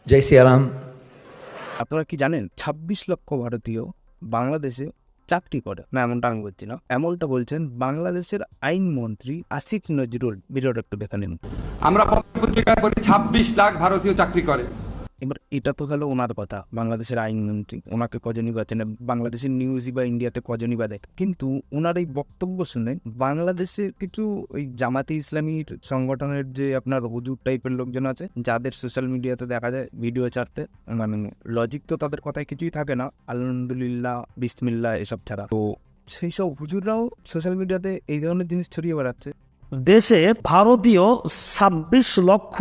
জয় সিয়ারাম। আপনারা কি জানেন ২৬ লক্ষ ভারতীয় বাংলাদেশে চাকরি করে? না, এমনটা আমি বলছি না, এমনটা বলছেন বাংলাদেশের আইনমন্ত্রী আসিফ নজরুল। ভিডিওটা একটু দেখে নিন। আমরা পত্রিকায় করি ২৬ লাখ ভারতীয় চাকরি করে। এবার এটা তো হলো ওনার কথা, বাংলাদেশের আইনমন্ত্রী, ওনাকে কজনই বা চেনে, বাংলাদেশের নিউজই বা ইন্ডিয়াতে কজনই বা দেখে। কিন্তু ওনার এই বক্তব্য শুনে বাংলাদেশের কিছু ওই জামাতে ইসলামীর সংগঠনের যে আপনার হুজুর টাইপের লোকজন আছে, যাদের সোশ্যাল মিডিয়াতে দেখা যায় ভিডিও ছাড়তে, মানে লজিক তো তাদের কথায় কিছুই থাকে না, আলহামদুলিল্লাহ বিসমিল্লাহ এসব ছাড়া। তো সেই সব হুজুররাও সোশ্যাল মিডিয়াতে এই ধরনের জিনিস ছড়িয়ে বেড়াচ্ছে। দেশে ভারতীয় ২৬ লক্ষ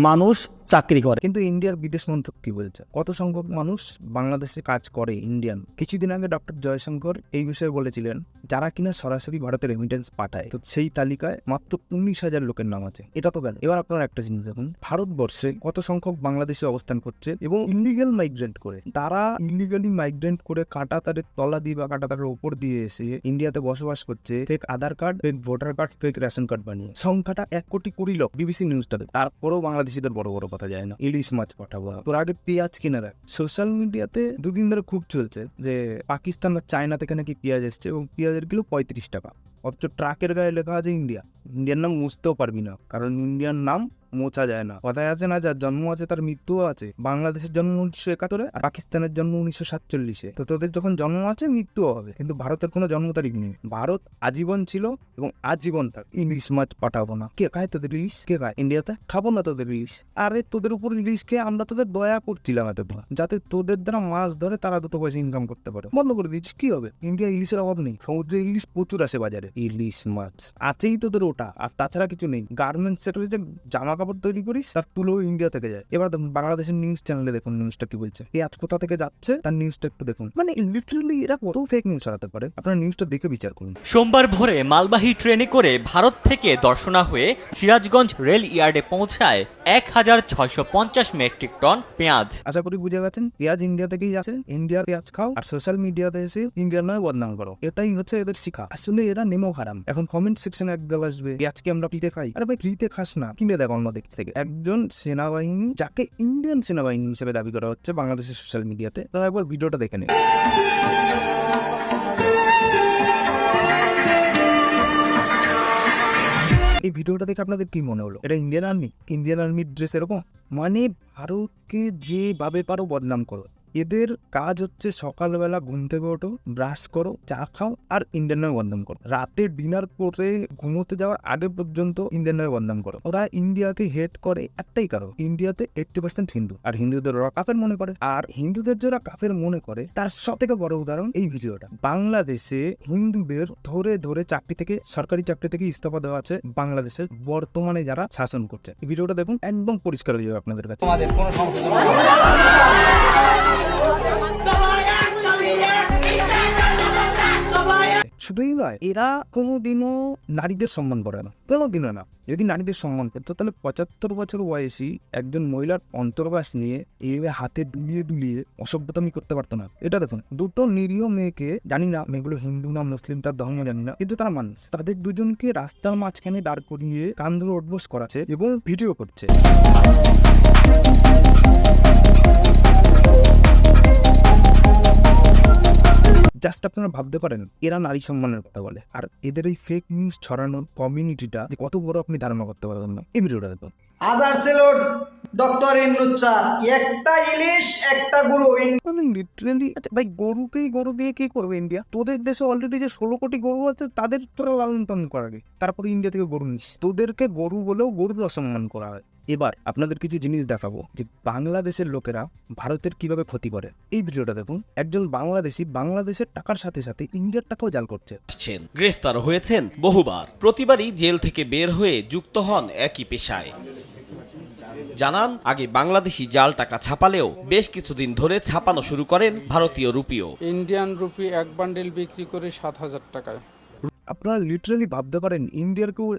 মানুষ চাকরি করে, কিন্তু ইন্ডিয়ার বিদেশ মন্ত্রক কি বলছে? কত সংখ্যক মানুষ বাংলাদেশে কাজ করে ইন্ডিয়ান? কিছুদিন আগে ডক্টর জয়শঙ্কর এই বিষয়ে বলেছিলেন, যারা কিনা সরাসরি ভারতের রেমিটেন্স পাঠায়, তো সেই তালিকায় মাত্র ১৯,০০০ লোকের নাম আছে। এটা তো গেল। এবার আপনারা একটা জিনিস দেখুন, ভারতবর্ষে কত সংখ্যক বাংলাদেশি অবস্থান করছে এবং ইলিগাল মাইগ্রেন্ট করে, তারা ইলিগালি মাইগ্রেন্ট করে কাঁটাতারের তলা দিয়ে বা কাঁটাতারের উপর দিয়ে এসে ইন্ডিয়াতে বসবাস করছে, fake Aadhaar card, fake voter card, fake ration card বানিয়ে। সংখ্যাটা ১,২০,০০,০০০। বিবিসি নিউজটাতে। তারপরেও বাংলাদেশিদের বড় বড় কথা যায় না, ইলিশ মাছ পাঠাবো, তোর আগে পেঁয়াজ কিনে রাখ। সোশ্যাল মিডিয়াতে দুদিন ধরে খুব চলছে যে পাকিস্তান বা চায়না থেকে নাকি পেঁয়াজ এসছে এবং পেঁয়াজের কিলো ৩৫ টাকা, অথচ ট্রাকের গায়ে লেখা আছে ইন্ডিয়া। ইন্ডিয়ার নাম মুছতেও পারবি না, কারণ ইন্ডিয়ার নাম মোছা যায় না। কথায় আছে না, যার জন্ম আছে তার মৃত্যুও আছে। বাংলাদেশের জন্ম ১৯৭১, আর পাকিস্তানের জন্ম ১৯৪৭। তো তোদের যখন জন্ম আছে মৃত্যুও হবে, কিন্তু ভারতের কোনো জন্ম তারিখ নেই। ভারত আজীবন ছিল এবং আজীবন থাক। ইলিশ মাছ পাঠাবো না। কে খায় তোদের ইলিশ? কে খায়? ইন্ডিয়াতে খাবো না তোদের ইলিশ। আরে তোদের উপর ইলিশ খেয়ে আমরা তোদের দয়া করছিলাম এতটা, যাতে তোদের দ্বারা মাছ ধরে তারা দুটো পয়সা ইনকাম করতে পারে। বন্ধ করে দিচ্ছিস, কি হবে? ইন্ডিয়া ইলিশের অভাব নেই, সমুদ্রে ইলিশ প্রচুর আসে বাজারে। ইলিশ মাছ আছেই তোদের ওটা, আর তাছাড়া কিছু নেই। গার্মেন্টস সেক্টরে যে জামা কাপড় তৈরি করিস তার তুলো ইন্ডিয়া থেকে যায়। এবার দেখুন বাংলাদেশের নিউজ চ্যানেলে দেখুন নিউজটা কি বলছে, পেঁয়াজ কোথা থেকে যাচ্ছে তার নিউজটা একটু দেখুন। মানে লিটারালি এরা কত ফেক নিউজ ছড়াতে পারে, আপনারা নিউজটা দেখে বিচার করুন। সোমবার ভোরে মালবাহী ট্রেনে করে ভারত থেকে দর্শনা হয়ে সিরাজগঞ্জ রেল ইয়ার্ডে পৌঁছায় ১,৬৫০ মেট্রিক টন পেঁয়াজ। আশা করি বুঝে গেছেন, পেঁয়াজ ইন্ডিয়া থেকেই যাচ্ছে। ইন্ডিয়ার পেঁয়াজ খাও আর সোশ্যাল মিডিয়াতে এসে ইন্ডিয়ার নয় বদনাম করো, এটাই হচ্ছে এদের শিক্ষা। আসলে এরা নেমো হারাম। এখন কমেন্ট সেকশনে একদল আসবে, পেঁয়াজকে আমরা ফ্রিতে খাই। আরে ভাই, ফ্রিতে খাস না, কিনে দেখ অন্য দিক থেকে। একজন সেনাবাহিনী, যাকে ইন্ডিয়ান সেনাবাহিনী হিসেবে দাবি করা হচ্ছে বাংলাদেশের সোশ্যাল মিডিয়াতে, তারা একবার ভিডিওটা দেখে নেই। এই ভিডিওটা দেখে আপনাদের কি মনে হলো? এটা ইন্ডিয়ান আর্মি? ইন্ডিয়ান আর্মির ড্রেস এরকম? মানে ভারতকে যেভাবে পারো বদনাম করো। এদের কাজ হচ্ছে সকালবেলা ঘুম থেকে ওঠো, ব্রাশ করো, চা খাও আর ইন্ডিয়ান নামে বদনাম করো। রাতে ডিনার করে ঘুমোতে যাওয়ার আগে পর্যন্ত ইন্ডিয়ান নামে বদনাম করো। ওরা ইন্ডিয়াকে হেট করে একটাই কারণ, ইন্ডিয়াতে 80% হিন্দু, আর হিন্দুদের ওরা কাফের মনে করে। আর হিন্দুদের যারা কাফের মনে করে তার সব থেকে বড় উদাহরণ এই ভিডিওটা। বাংলাদেশে হিন্দুদের ধরে ধরে চাকরি থেকে, সরকারি চাকরি থেকে ইস্তফা দেওয়া আছে বাংলাদেশের বর্তমানে যারা শাসন করছে। এই ভিডিওটা দেখুন, একদম পরিষ্কার হয়ে যাবে আপনাদের কাছে। শুধুই নয়, এরা কোনোদিনও নারীদের সম্মান করে না, কোনোদিনও না। যদি নারীদের সম্মান করতো তাহলে ৭৫ বছর বয়সী একজন মহিলার অন্তর্বাস নিয়ে এইভাবে হাতে দুলিয়ে দুলিয়ে অসভ্যতামি করতে পারতো না। এটা দেখুন, দুটো নিরীহ মেয়েকে, জানি না মেয়েগুলো হিন্দু না মুসলিম তার ধর্ম জানি না, কিন্তু তারা মানুষ, তাদের দুজনকে রাস্তার মাঝখানে দাঁড় করিয়ে কান ধরে উঠবোস করাচ্ছে এবং ভিডিও করছে। জাস্ট আপনারা ভাবতে পারেন এরা নারী সম্মানের কথা বলে, আর এদের এই ফেক নিউজ ছড়ানোর কমিউনিটিটা যে কত বড় আপনি ধারণা করতে পারবেন না। এই ভিডিওটা দেখুন। আদার ছিল ডক্টর ইন্নুচ্চা, একটা ইলিশ একটা গুরু। লিটারেলি ভাই, গরুকেই গরু দিয়ে কি করবে ইন্ডিয়া? তোদের দেশে অলরেডি যে ১৬ কোটি গরু আছে তাদের তোরা লালন পালন করাবে, তারপরে ইন্ডিয়া থেকে গরু নিস। তোদেরকে গরু বলেও গরুর অসম্মান করা হয়। এবার আপনাদের কিছু জিনিস দেখাবো যে বাংলাদেশের লোকেরা ভারতের কিভাবে ক্ষতি করে। এই ভিডিওটা দেখুন। একজন বাংলাদেশি বাংলাদেশের টাকার সাথে সাথে ইন্ডিয়ার টাকাও জাল করছে। গ্রেফতার হয়েছেন বহুবার, প্রতিবারই জেল থেকে বের হয়ে যুক্ত হন একই পেশায়। জানান, আগে বাংলাদেশি জাল টাকা ছাপালেও বেশ কিছুদিন ধরে ছাপানো শুরু করেন ভারতীয় রুপিও। ইন্ডিয়ান রুপি এক বান্ডেল বিক্রি করে ৭,০০০ টাকায়। আপনারা লিটারালি ভাবতে পারেন, ইন্ডিয়ার কেউ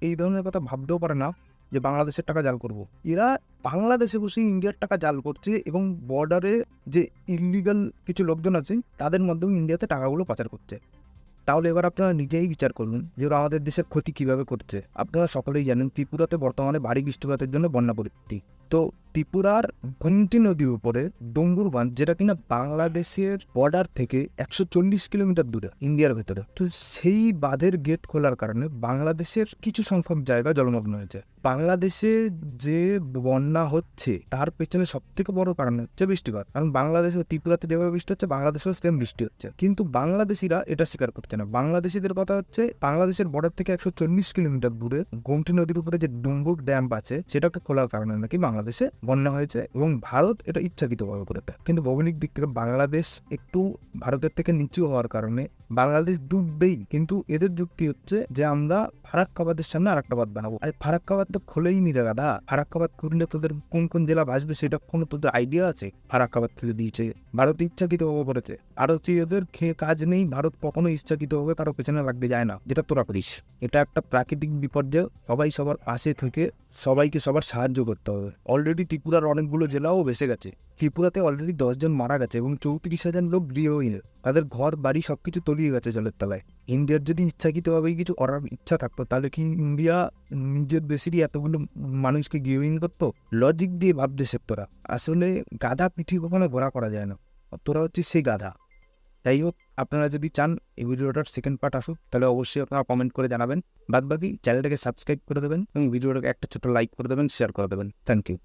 এই ধরনের কথা ভাবতেও পারে না যে বাংলাদেশের টাকা জাল করব। এরা বাংলাদেশে বসে ইন্ডিয়ার টাকা জাল করছে এবং বর্ডারে যে ইলিগাল কিছু লোকজন আছে তাদের মাধ্যমে ইন্ডিয়াতে টাকাগুলো পাচার করছে। তাহলে এবার আপনারা নিজেই বিচার করুন যে ওরা আমাদের দেশের ক্ষতি কিভাবে করছে। আপনারা সকলেই জানেন ত্রিপুরাতে বর্তমানে ভারী বৃষ্টিপাতের জন্য বন্যা পরিস্থিতি। তো ত্রিপুরার ঘন্টি নদীর উপরে ডঙ্গুর বাঁধ, যেটা কিনা বাংলাদেশের বর্ডার থেকে 140 কিলোমিটার দূরে ইন্ডিয়ার ভেতরে। তো সেই বাঁধের গেট খোলার কারণে বাংলাদেশের কিছু সংখ্যক জায়গা জলমগ্ন হয়েছে। বাংলাদেশে যে বন্যা হচ্ছে তার পেছনে সব থেকে বড় কারণ হচ্ছে বৃষ্টিপাত। কারণ বাংলাদেশে ত্রিপুরাতে যেভাবে বৃষ্টি হচ্ছে, বাংলাদেশেও সেম বৃষ্টি হচ্ছে, কিন্তু বাংলাদেশিরা এটা স্বীকার করছে না। বাংলাদেশিদের কথা হচ্ছে বাংলাদেশের বর্ডার থেকে 140 কিলোমিটার দূরে গোমতী নদীর উপরে যে ডুম্বুক ড্যাম আছে সেটাকে খোলার কারণে নাকি বাংলাদেশে বন্যা হয়েছে, এবং ভারত এটা ইচ্ছাকৃতভাবে করেছে। কিন্তু ভৌগোলিক দিক থেকে বাংলাদেশ একটু ভারতের থেকে নিচু হওয়ার কারণে বাংলাদেশ ডুববেই। কিন্তু এদের যুক্তি হচ্ছে যে আমরা ফারাক্কাবাদের সামনে আর একটা বাঁধ বানাবো। আর ফারাক্কাবাদ তো খোলেই নি দাদা। ফারাক্কাবাদ খুললে তোদের কোন কোন জেলা ভাসবে সেটা কোনো তোদের আইডিয়া আছে? ফারাক্কাবাদ খুলে দিয়েছে, ভারত ইচ্ছাকৃতভাবে করেছে। ভারতীয়দের খেয়ে কাজ নেই, ভারত কখনো ইচ্ছাকৃতভাবে কারো পেছনে লাগতে যায় না, যেটা তোরা করিস। এটা একটা প্রাকৃতিক বিপর্যয়, সবাই সবার পাশে থেকে সবাইকে সবার সাহায্য করতে হবে। অলরেডি ত্রিপুরার অনেকগুলো জেলাও ভেসে গেছে। ত্রিপুরাতে অলরেডি 10 জন মারা গেছে এবং 34,000 লোক গৃহহীন। তাদের ঘর বাড়ি সবকিছু তলিয়ে গেছে জলের তলায়। ইন্ডিয়ার যদি ইচ্ছাকৃতভাবেই কিছু করার ইচ্ছা থাকতো তাহলে কি ইন্ডিয়া নিজের দেশেরই এতগুলো মানুষকে গৃহহীন করতো? লজিক দিয়ে ভাবতে সে তোরা। আসলে গাধা পিঠি কখনো ঘোরা করা যায় না, তোরা হচ্ছে সেই গাধা। তাই হোক, আপনারা যদি চান এই ভিডিওটার সেকেন্ড পার্ট আসুক তাহলে অবশ্যই আপনারা কমেন্ট করে জানাবেন। বাদবাকি চ্যানেলটাকে সাবস্ক্রাইব করে দেবেন এবং ভিডিওটাকে একটা ছোট লাইক করে দেবেন, শেয়ার করে দেবেন। Thank you.